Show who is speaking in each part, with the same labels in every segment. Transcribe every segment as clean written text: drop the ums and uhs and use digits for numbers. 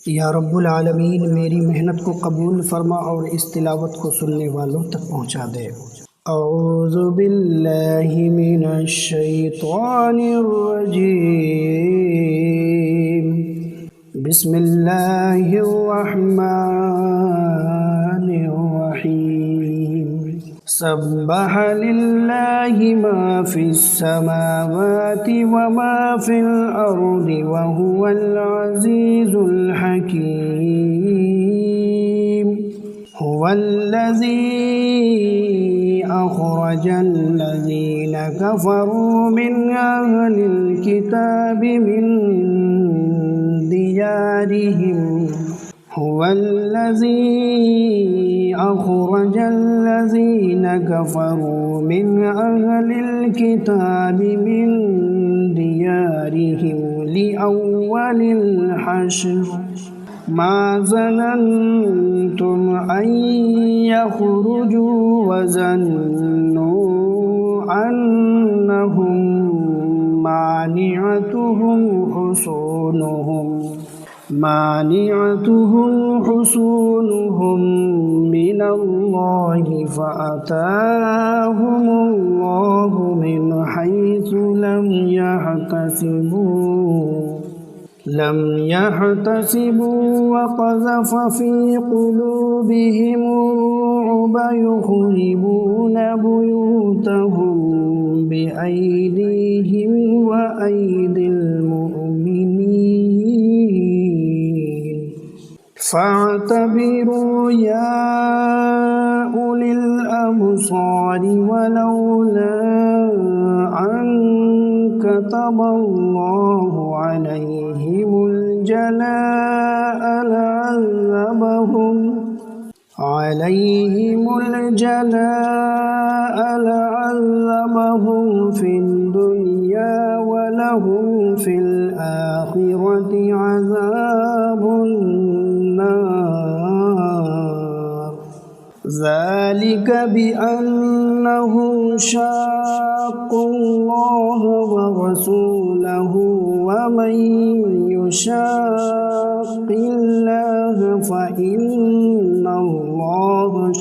Speaker 1: या रब्बुल आलमीन मेरी मेहनत को कबूल फरमा और इस तिलावत को सुनने वालों तक पहुँचा दे। औज़ु बिल्लाहि मिनश शैतानिर रजीम। बिस्मिल्लाहिर रहमानिर रहीम। सब्बह लिल्लाहि मा फिस समावाति व मा फिल अर्दि व हुवल अज़ीज़ुल हकीम। हुवल्लज़ी अख़रजल लज़ीना कफ़रू मिन अहलिल किताबि मिन दियारिहिम। हुवल्लज़ी अख़रजल लज़ीना कफ़रू मिन अहलिल किताबि मिन दियारिहिम लिअव्वलिल हश्र। मा ज़नन्तुम अन यख़रुजू वज़न्नू अन्नहुम मानिअतुहुम हुसूनुहुम मिनल्लाहि फ़अताहुमुल्लाहु मिन हैसु लम यहतसिबू वक़ज़फ़ फ़ी क़ुलूबिहिमुर्रुअब युख़रिबून बुयूतहुम बिअयदीहिम व अयदिल मुअमिनीन। फ़अतबिरू या उलिल अब्सारि वलौला अन कतबल्लाहु अलैहिमुल जलाअ लअज़्ज़बहुम फ़िद दुनिया व लहुम फ़िल आख़िरति अज़ाबुन नार। ज़ालिक बिअन्नहुम शाक़्क़ुल्लाह व रसूलहु व मन युशाक़्क़िल्लाह फ़इन्नल्लाह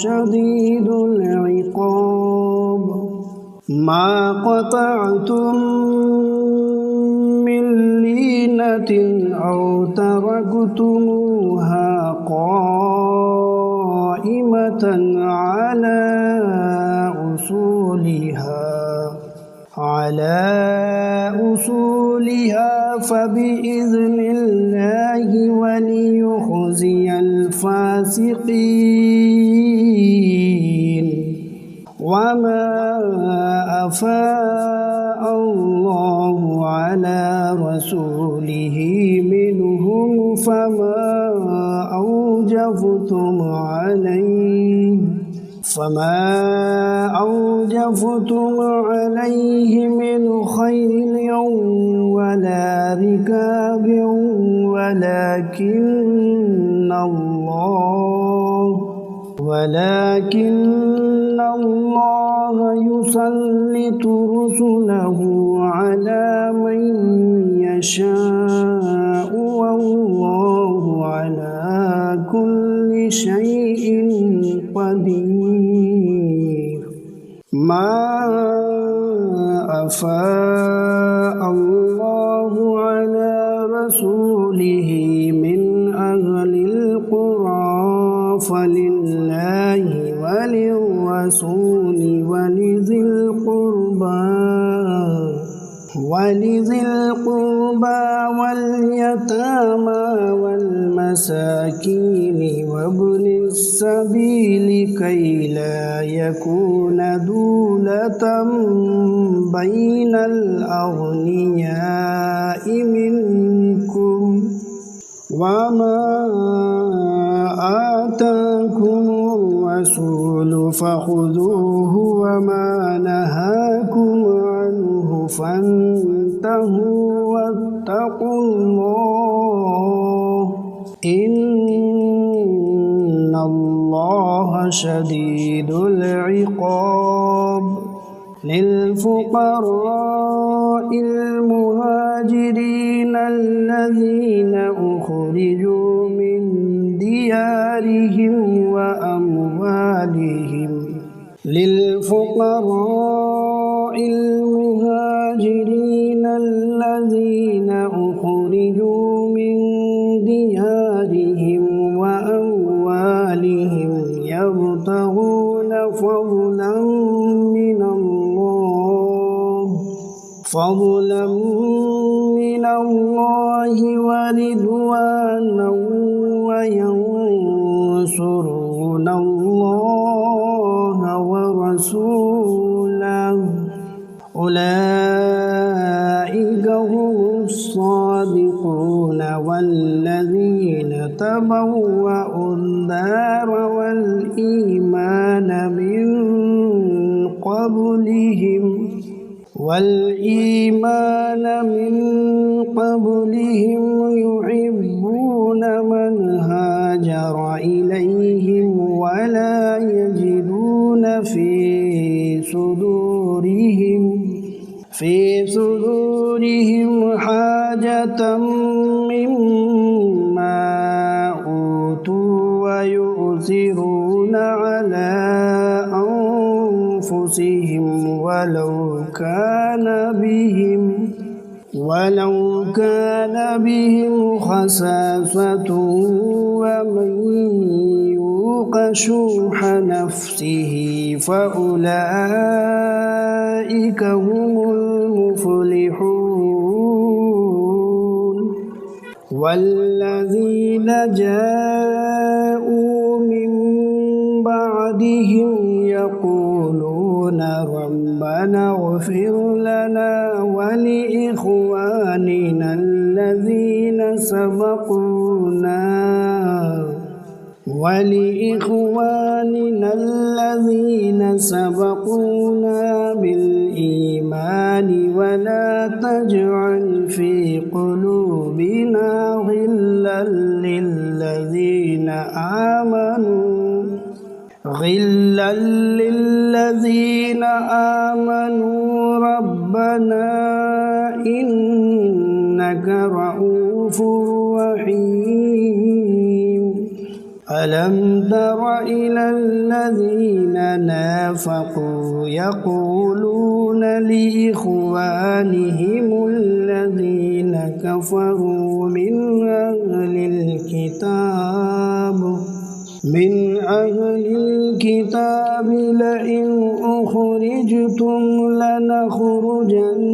Speaker 1: शदीदुल इक़ाब। मा क़तअतुम मिन लीनतिन औ तरक्तुमूहा क़ाइमतन अला उसूलिहा फ़बिइज़्निल्लाहि वलियुख़ज़ियल फ़ासिक़ीन। वमा अफ़ाअल्लाहु अला रसूलिहि मिनहुम फमा औजफ़्तुम अलैहि मिन ख़ैल वला रिकाब वलाकिन्नल्लाह युसल्लितु रुसुलहु अला मन यशाअ वल्लाहु अला कुल्लि शैइन क़दीर। मा अफ़ाअल्लाहु अला रसूलिहि मिन अहलिल क़ुरा फ़लिल्लाहि वलिर्रसूलि वलिज़िल क़ुर्बा वल्यतामा वल्मसाकीन वब्निस सबीलि कई ला यकून दूलतम बैनल अग़नियाइ मिनकुम। वमा आताकुमुर रसूलु फ़ख़ुज़ूहु वमा नहाकुम अन्हु फ़ांतहू वत्तक़ुल्लाह इन्नल्लाह शदीदुल इक़ाब। लिल्फुक़राइल मुहाजिरीन الذين أخرجوا من ديارهم وأموالهم للفقراء المهاجرين الذين أخرجوا من ديارهم وأموالهم يبتغون فضلا من الله ورضوانا وينصرون الله ورسوله أولئك هم الصادقون والذين تبوأوا الدار والإيمان من قبلهم يحبون من هاجر إليهم ولا يجدون في صدورهم حاجة مما أوتوا ويؤثرون على أنفسهم ولو كان بهم خصاصة ومن يوق شح نفسه فأولئك هم المفلحون والذين جاءوا من بعدهم يقولون ربنا اغفر لنا ولإخواننا الذين سبقونا بالإيمان ولا تجعل في قلوبنا غلا للذين آمنوا ربنا إنك رؤوف رحيم ألم تر إلى الذين نافقوا يقولون لإخوانهم الذين كفروا من أهل الكتاب لئن أخرجتم لنخرجن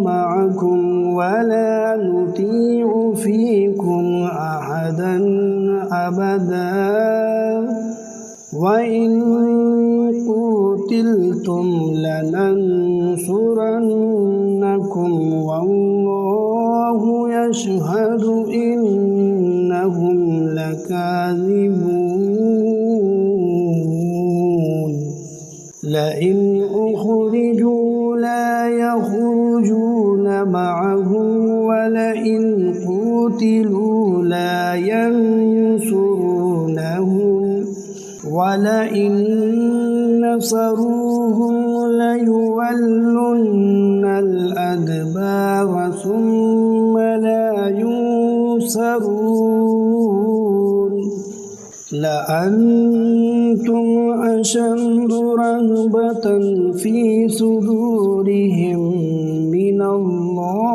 Speaker 1: معكم ولا نطيع فيكم أحدا أبدا وإن قتلتم لننصرنكم والله يشهد إنهم لكاذبون لئن أخرجوا لا يخرجون معهم ولئن قتلوا لا ينصرونهم ولئن نصروهم ليولن الأدبار ثم لا ينصرون لأنتم أشد رهبة في صدورهم من الله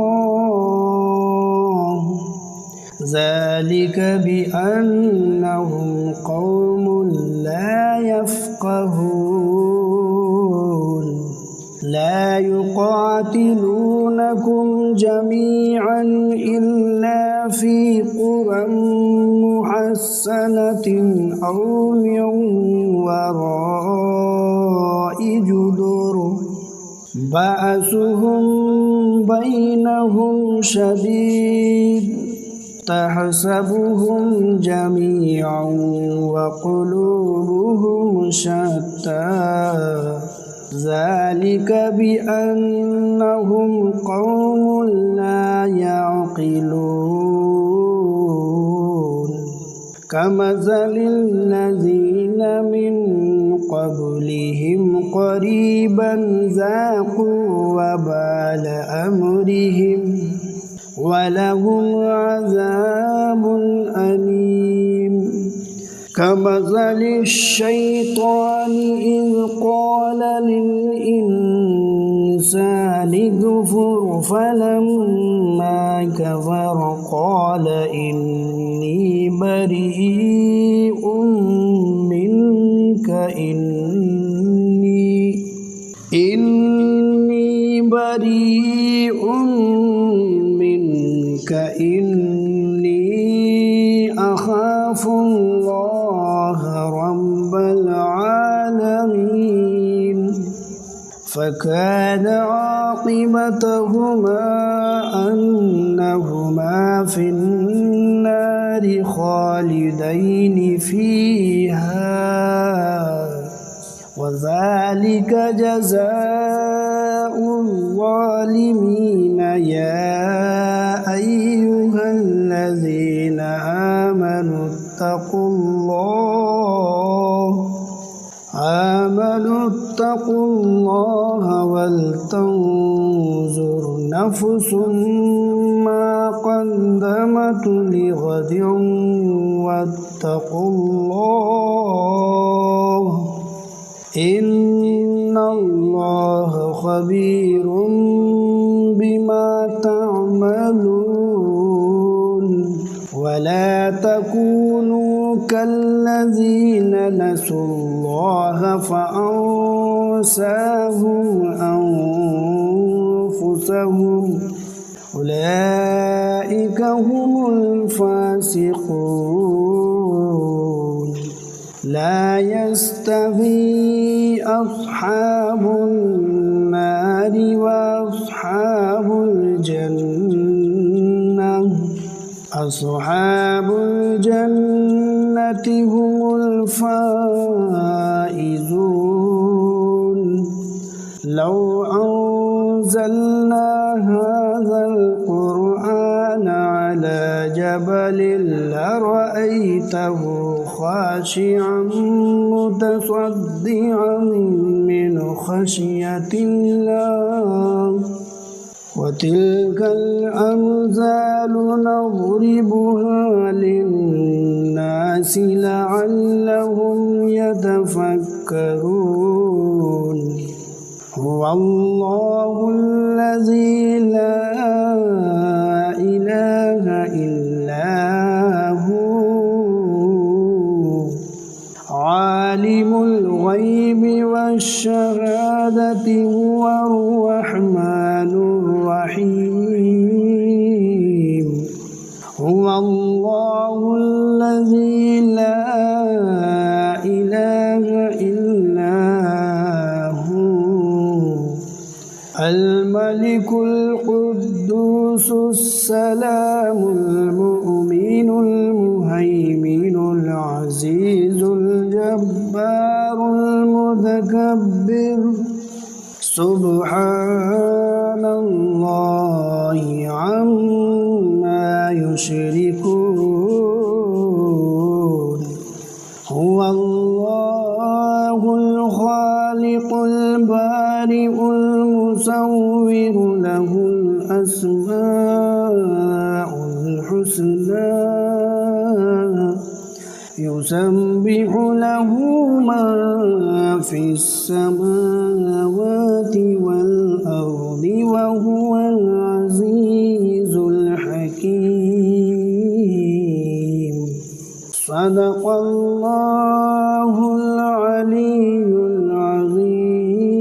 Speaker 1: ذلك بأنهم قوم لا يفقهون لا يقاتلونكم جميعا إلا في قرى محصنة أو من وراء جدر بأسهم بينهم شديد تحسبهم جميعا وقلوبهم شتى ذلك بأنهم قوم لا يعقلون كمثل الذين من قبلهم قريبا ذاقوا وبال أمرهم ولهم عذاب أليم كمثل الشيطان إذ قال للإنسان اكفر فلما كفر قال إني بريء منك إني بريء منك إني أخاف الله رب العالمين فكان عاقبتهما أنهما في النار خالدين فيها وذلك جزاء الظالمين يا أيها الذين آمنوا اتقوا الله ولتنظر نفس ما قدمت لغد واتقوا الله إن الله خبير بما تعملون ولا تكونوا كالذين نسوا الله فأنساهم أنفسهم أولئك هم الفاسقون لا يستوي أصحاب النار وأصحاب الجنة أصحاب الجنة هم الفائزون لو أنزلنا هذا القرآن على جبل لرأيته خاشعا متصدعا من خشية الله وتلك الأمثال نضربها للناس لعلهم يتفكرون هو الله الذي لا إله إلا هو عالم الغيب والشهادة هو الرحمن الرحيم هو الله الذي لا إله إلا هو الملك القدوس السلام المؤمن المهيمن العزيز الجبار المتكبر سبحان الله عما يشركون هو الله الخالق البارئ المصور له الأسماء الحسنى يسبح له ما في السماوات والأرض وهو العزيز الحكيم صدق الله العلي العظيم.